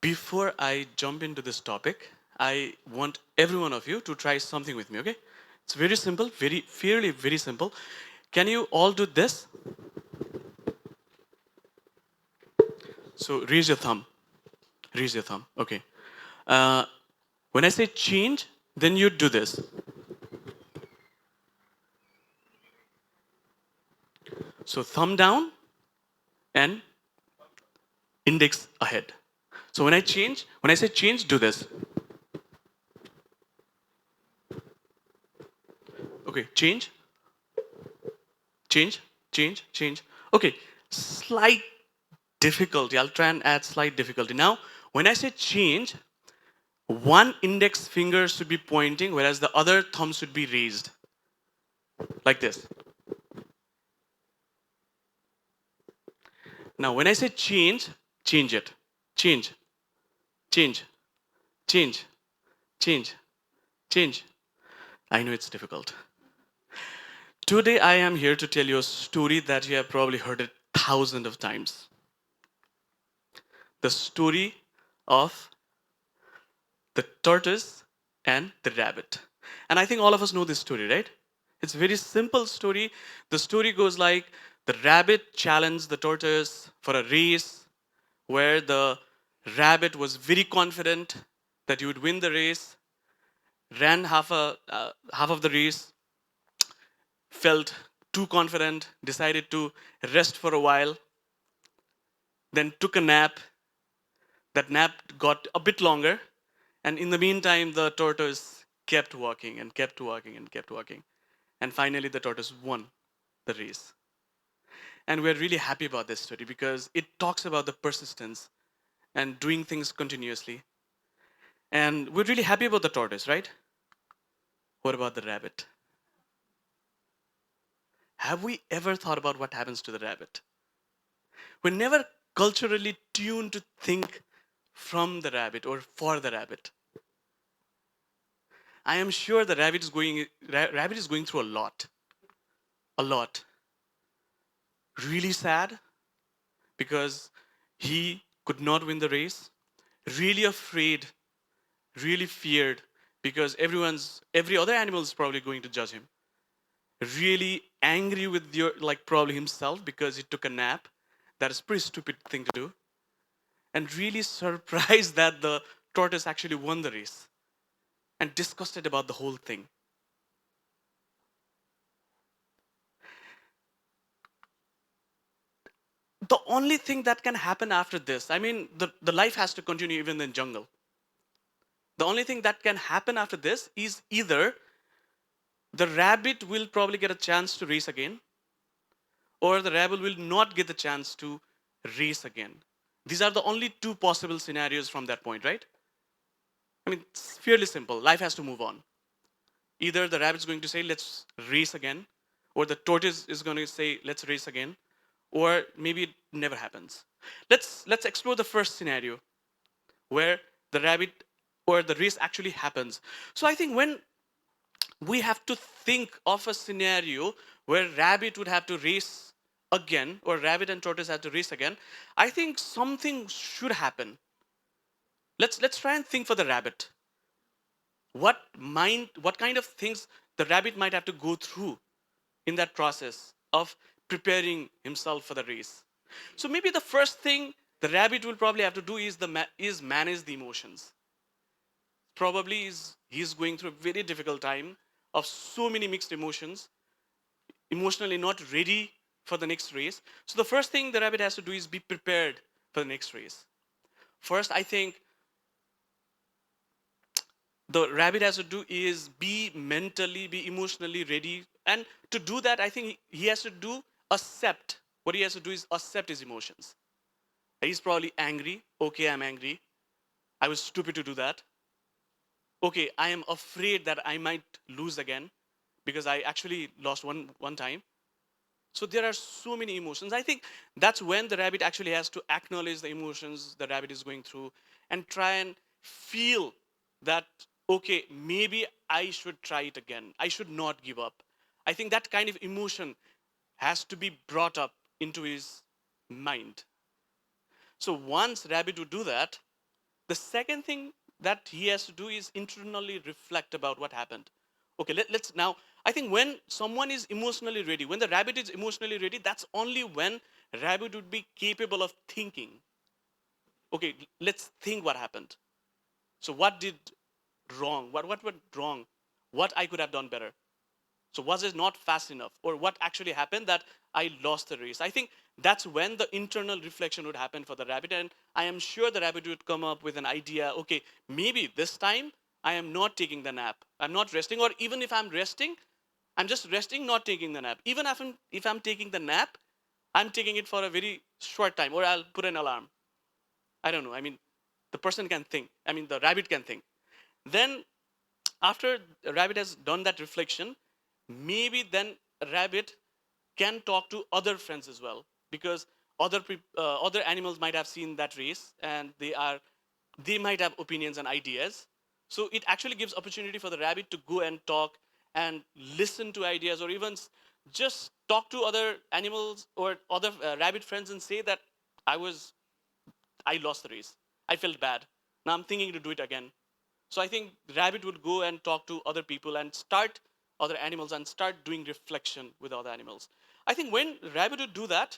Before I jump into this topic, I want every one of you to try something with me, okay? It's very simple, very simple. Can you all do this? So raise your thumb. Raise your thumb. Okay. Uh, when I say change, then you do this. So thumb down and index ahead. So when I say change, do this. Okay, change, change, change. Okay, slight difficulty. I'll try and add slight difficulty. Now, when I say change, one index finger should be pointing, whereas the other thumb should be raised, like this. Now, when I say change, change it. Change, change, change, change, change. I know it's difficult. Today, I am here to tell you a story that you have probably heard it thousands of times. The story of the tortoise and the rabbit. And I think all of us know this story, right? It's a very simple story. The story goes like the rabbit challenged the tortoise for a race where the rabbit was very confident that he would win the race, ran half of the race, felt too confident, decided to rest for a while, then took a nap. That nap got a bit longer, and in the meantime, the tortoise kept walking and kept walking and kept walking. And finally, the tortoise won the race. And we're really happy about this story because it talks about the persistence and doing things continuously. And we're really happy about the tortoise, right? What about the rabbit? Have we ever thought about what happens to the rabbit? We're never culturally tuned to think from the rabbit or for the rabbit. I am sure the rabbit is going through a lot. Really sad because he could not win the race. Really afraid, really feared because every other animal is probably going to judge him. Really angry with probably himself because he took a nap. That is a pretty stupid thing to do. And really surprised that the tortoise actually won the race and disgusted about the whole thing. The only thing that can happen after this, I mean, the life has to continue even in jungle. The only thing that can happen after this is either the rabbit will probably get a chance to race again, or the rabbit will not get the chance to race again. These are the only two possible scenarios from that point, right? I mean, it's fairly simple. Life has to move on. Either the rabbit's going to say, let's race again, or the tortoise is going to say, let's race again, or maybe it never happens. Let's explore the first scenario where the rabbit or the race actually happens. So I think when we have to think of a scenario where rabbit would have to race again, or rabbit and tortoise have to race again, I think something should happen. Let's try and think for the rabbit. What kind of things the rabbit might have to go through in that process of preparing himself for the race. So maybe the first thing the rabbit will probably have to do is manage the emotions. Probably is he's going through a very difficult time of so many mixed emotions, emotionally not ready for the next race. So the first thing the rabbit has to do is be prepared for the next race. First, I think the rabbit has to do is be emotionally ready. And to do that, I think he has to do accept. What he has to do is accept his emotions. He's probably angry. Okay, I'm angry. I was stupid to do that. Okay, I am afraid that I might lose again because I actually lost one time. So there are so many emotions. I think that's when the rabbit actually has to acknowledge the emotions the rabbit is going through and try and feel that, okay, maybe I should try it again. I should not give up. I think that kind of emotion has to be brought up into his mind. So once rabbit would do that, The second thing that he has to do is internally reflect about what happened. Okay, let's now, I think when someone is emotionally ready, when the rabbit is emotionally ready, that's only when rabbit would be capable of thinking. Okay, let's think what happened. So what did wrong? What went wrong? What I could have done better? So was it not fast enough? Or what actually happened that I lost the race? I think that's when the internal reflection would happen for the rabbit. And I am sure the rabbit would come up with an idea, okay, maybe this time I am not taking the nap. I'm not resting. Or even if I'm resting, I'm just resting, not taking the nap. Even if I'm taking the nap, I'm taking it for a very short time. Or I'll put an alarm. I don't know. I mean, the person can think. I mean, the rabbit can think. Then after a rabbit has done that reflection, maybe then a rabbit can talk to other friends as well, because other animals might have seen that race and they might have opinions and ideas. So it actually gives opportunity for the rabbit to go and talk and listen to ideas, or even just talk to other animals or other rabbit friends and say that I lost the race. I felt bad. Now I'm thinking to do it again. So I think the rabbit would go and talk to other people and start other animals and start doing reflection with other animals. I think when rabbit would do that,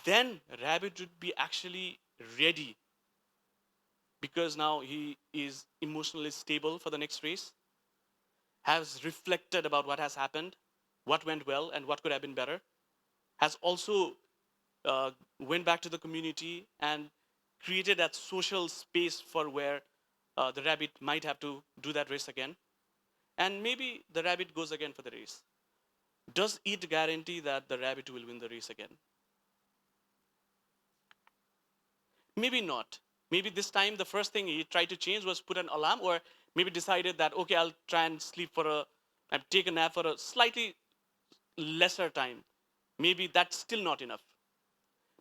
then rabbit would be actually ready, because now he is emotionally stable for the next race, has reflected about what has happened, what went well and what could have been better, has also went back to the community and created that social space for where the rabbit might have to do that race again. And maybe the rabbit goes again for the race. Does it guarantee that the rabbit will win the race again? Maybe not. Maybe this time the first thing he tried to change was put an alarm, or maybe decided that, okay, I'll try and sleep for and take a nap for a slightly lesser time. Maybe that's still not enough.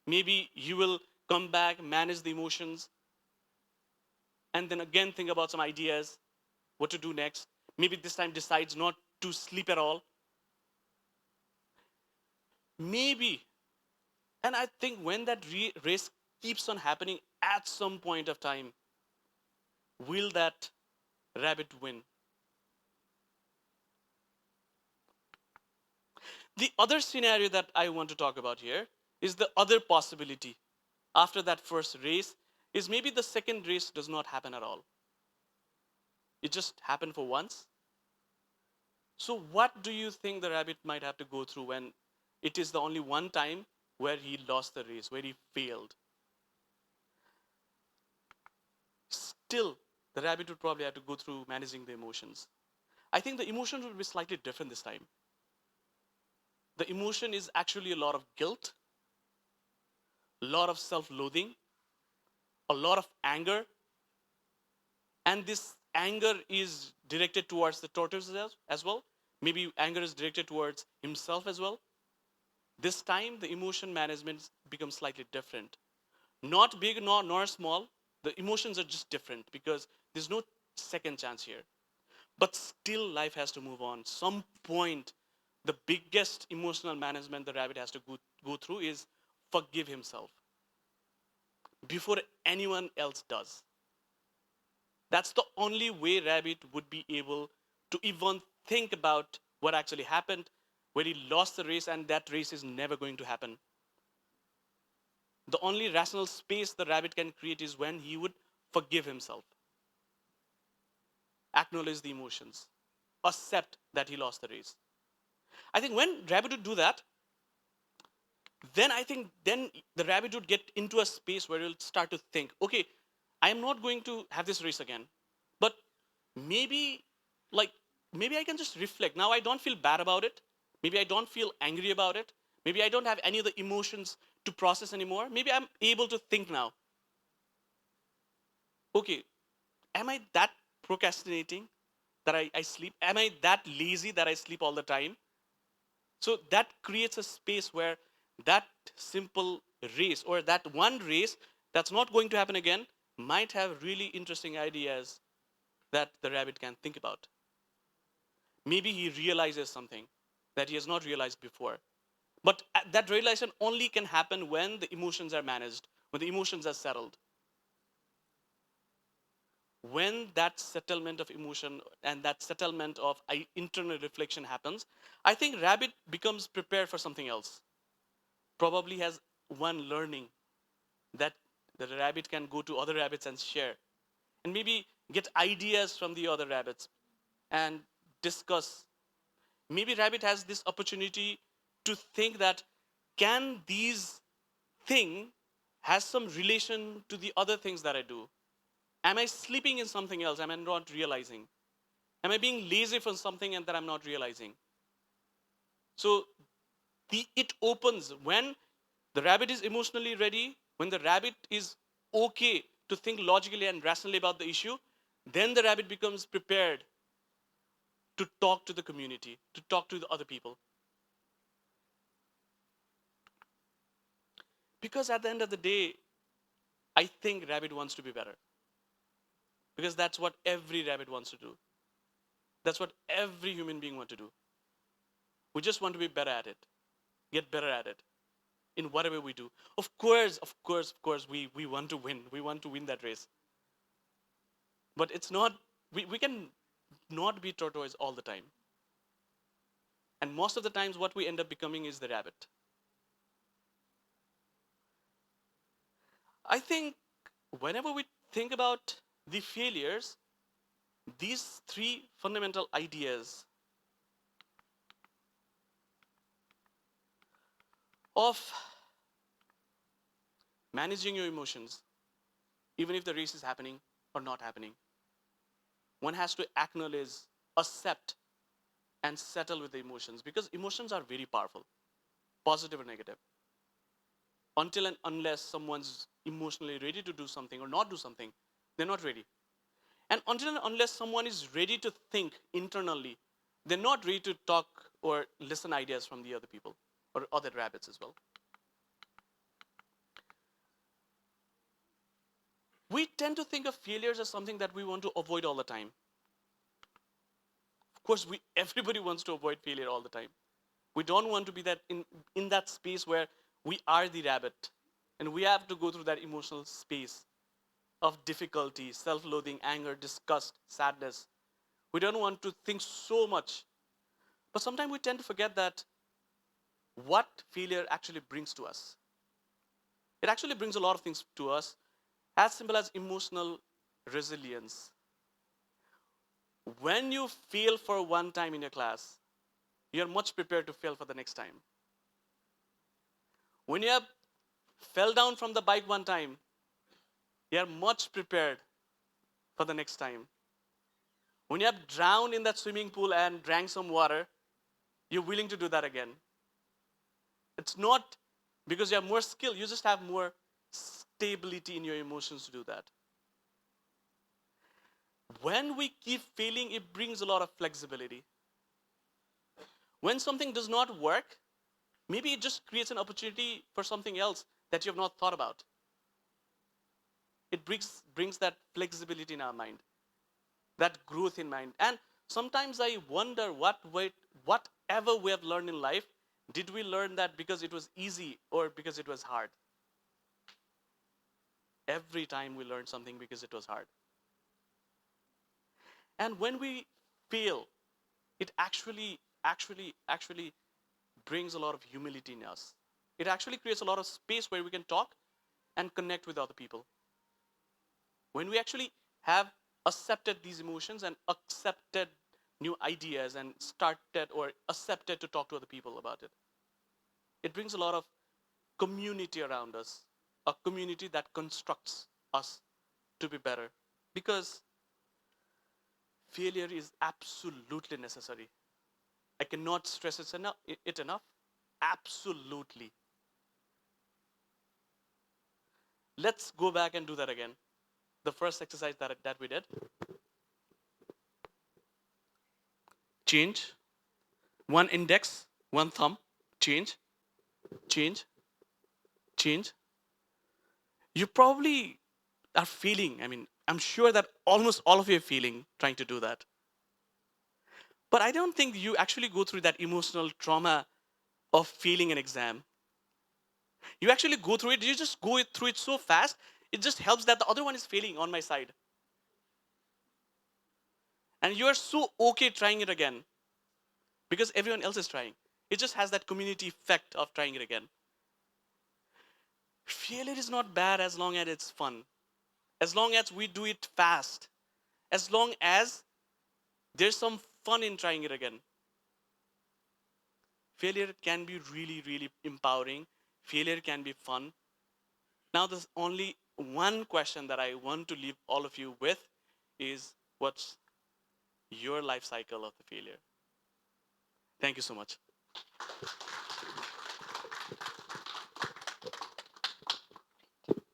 Maybe you will come back, manage the emotions, and then again think about some ideas, what to do next. Maybe this time decides not to sleep at all. Maybe. And I think when that race keeps on happening, at some point of time, will that rabbit win? The other scenario that I want to talk about here is the other possibility after that first race is maybe the second race does not happen at all. It just happened for once. So what do you think the rabbit might have to go through when it is the only one time where he lost the race, where he failed? Still, the rabbit would probably have to go through managing the emotions. I think the emotions would be slightly different this time. The emotion is actually a lot of guilt, a lot of self loathing, a lot of anger. And this anger is directed towards the tortoise as well. Maybe anger is directed towards himself as well. This time, the emotion management becomes slightly different. Not big nor small. The emotions are just different because there's no second chance here. But still, life has to move on. Some point, the biggest emotional management the rabbit has to go through is forgive himself before anyone else does. That's the only way rabbit would be able to even think about what actually happened, where he lost the race and that race is never going to happen. The only rational space the rabbit can create is when he would forgive himself, acknowledge the emotions, accept that he lost the race. I think when rabbit would do that, then I think then the rabbit would get into a space where he'll start to think, okay, I am not going to have this race again, but maybe, like, maybe I can just reflect. Now I don't feel bad about it. Maybe I don't feel angry about it. Maybe I don't have any of the emotions to process anymore. Maybe I'm able to think now. Okay, am I that procrastinating that I sleep? Am I that lazy that I sleep all the time? So that creates a space where that simple race, or that one race that's not going to happen again, might have really interesting ideas that the rabbit can think about. Maybe he realizes something that he has not realized before. But that realization only can happen when the emotions are managed, when the emotions are settled. when that settlement of emotion and that settlement of internal reflection happens, I think rabbit becomes prepared for something else. Probably has one learning that the rabbit can go to other rabbits and share, and maybe get ideas from the other rabbits and discuss. Maybe rabbit has this opportunity to think that, can these thing has some relation to the other things that I do? Am I sleeping in something else? Am I not realizing? Am I being lazy for something and that I'm not realizing? So it opens when the rabbit is emotionally ready, when the rabbit is okay to think logically and rationally about the issue, then the rabbit becomes prepared to talk to the community, to talk to the other people. Because at the end of the day, I think rabbit wants to be better. Because that's what every rabbit wants to do. That's what every human being wants to do. We just want to be better at it, get better at it in whatever we do. Of course, we want to win. We want to win that race. But it's not, we can not be tortoise all the time. And most of the times, what we end up becoming is the rabbit. I think whenever we think about the failures, these three fundamental ideas of managing your emotions, even if the race is happening or not happening, one has to acknowledge, accept, and settle with the emotions, because emotions are very powerful, positive or negative. Until and unless someone's emotionally ready to do something or not do something, they're not ready. And until and unless someone is ready to think internally, they're not ready to talk or listen ideas from the other people or other rabbits as well. We tend to think of failures as something that we want to avoid all the time. Of course, everybody wants to avoid failure all the time. We don't want to be that in that space where we are the rabbit and we have to go through that emotional space of difficulty, self-loathing, anger, disgust, sadness. We don't want to think so much. But sometimes we tend to forget that what failure actually brings to us. It actually brings a lot of things to us, as simple as emotional resilience. When you fail for one time in your class, you're much prepared to fail for the next time. When you have fell down from the bike one time, you're much prepared for the next time. When you have drowned in that swimming pool and drank some water, you're willing to do that again. It's not because you have more skill, you just have more stability in your emotions to do that. When we keep failing, it brings a lot of flexibility. When something does not work, maybe it just creates an opportunity for something else that you have not thought about. It brings that flexibility in our mind, that growth in mind. And sometimes I wonder whatever we have learned in life, did we learn that because it was easy or because it was hard? Every time we learn something because it was hard. And when we fail, it actually brings a lot of humility in us. It actually creates a lot of space where we can talk and connect with other people. When we actually have accepted these emotions and accepted new ideas and started or accepted to talk to other people about it, it brings a lot of community around us, a community that constructs us to be better. Because failure is absolutely necessary. I cannot stress it enough. Absolutely. Let's go back and do that again. The first exercise that we did. Change. One index, one thumb. Change, change, change. You probably are feeling, I'm sure that almost all of you are feeling trying to do that. But I don't think you actually go through that emotional trauma of failing an exam. You actually go through it, you just through it so fast, it just helps that the other one is failing on my side. And you are so okay trying it again because everyone else is trying. It just has that community effect of trying it again. Failure is not bad as long as it's fun, as long as we do it fast, as long as there's some fun in trying it again. Failure can be really, really empowering. Failure can be fun. Now, there's only one question that I want to leave all of you with is what's your life cycle of the failure? Thank you so much.